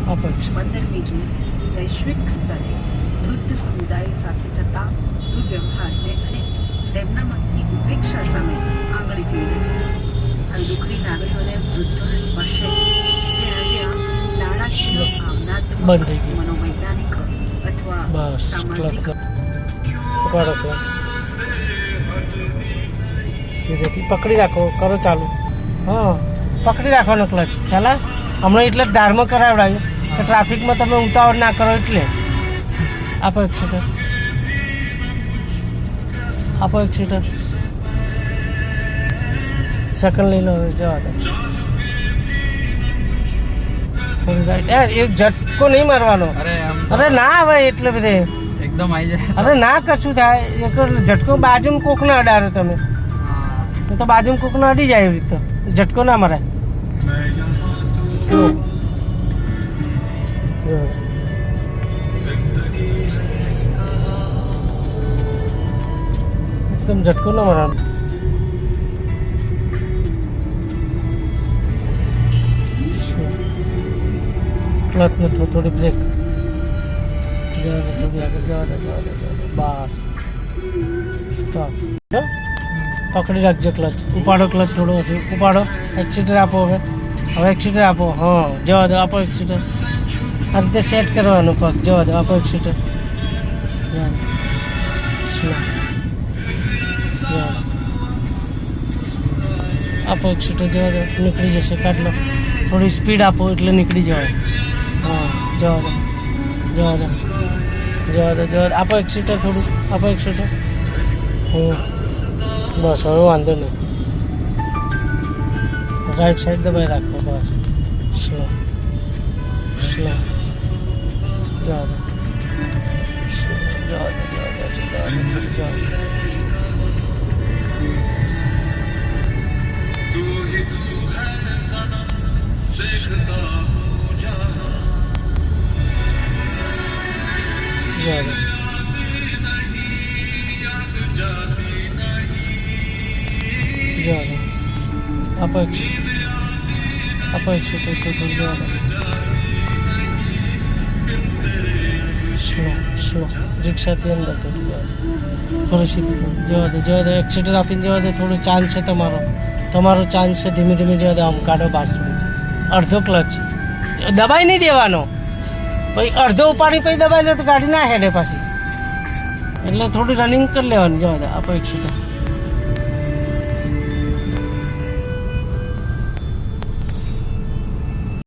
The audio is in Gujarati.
15મી જૂન વૈશ્વિક સ્તરે વૃદ્ધ સમુદાય સાથે થતા દુર્વ્યવહારને અને તેમનામાંથી ઉપેક્ષા સામે આંગળી ચીરે છે. આવી દુઃખની લાગણીઓને વૃદ્ધોને સ્પર્શે તે આજે નાણાકીય ભાવનાત્મક મનોવૈજ્ઞાનિક અથવા સામાજિક પકડી રાખો, કરો ચાલુ. હા, પકડી રાખવાનો ક્લચ. ખ્યાલ? હમણાં એટલે જ ધારમાં કરાવડાવ્યું કે ટ્રાફિકમાં તમે ઉતાવળ ના કરો એટલે. આપો એક્સિટર, આપો એક્સિટર. સેકન્ડ લઈ લો, જવા દો. રાઈટ. એ ઝટકો નહીં મારવાનો. અરે ના આવે એટલે બધે એકદમ આવી જાય. અરે ના કશું થાય. એક ઝટકો બાજુમાં કોક ના અડાડો તમે, તો બાજુમાં કોક ના અડી જાય. એવી રીતે ઝટકો ના મરાય. એકદમ ઝટકો ના મરાય. ક્લચ ને થોડી બ્રેક. જવા દે, થોડી આગળ જવા દે, જવા દે, જવા દે. બસ, સ્ટોપ. પકડી રાખજો ક્લચ. ઉપાડો ક્લચ થોડો હજુ ઉપાડો. એક્સિટર આપો. હવે એક્સિટર આપો. હા, જવા દો. આપો એક્સિટર. આ રીતે સેટ કરવાનું પગ. જવા દો. આપો એક્સિટર. સ્લો. આપો એક્સિટર. જવા દો. નીકળી જશે. કાઢ લો. થોડી સ્પીડ આપો એટલે નીકળી જવાય. હા, જવા દો, જવા દો, જવા દો, જવા દો. આપો એક્સિટર થોડું. આપો એક્સિટર. બસ, હવે વાંધો નહીં. રાઈટ સાઈડ દબાઈ રાખો. બસ, સ્લો, સ્લો. જવા દો, જવા દો, જવા દો, જવા દો, જવા દો. આપો એક્સિટર થોડું. જવા દો. Slow, slow. રિક્ષાથી અંદર થોડું જવા દો. થોડું સીધું થોડું જવા દો, જવા દો. એક્સિટર આપીને જવા દો. થોડું ચાન્સ છે તમારો ચાન્સ છે. ધીમે ધીમે જવા દો. આમ કાઢો બહાર સુધી. અડધો ક્લચ દબાઈ નહીં દેવાનો. પછી અડધો ઉપાડી પછી દબાઈ લો તો ગાડી ના હેડે પાછી. એટલે થોડું રનિંગ કરી લેવાનું. જવા દો. આપો એક્સિટર.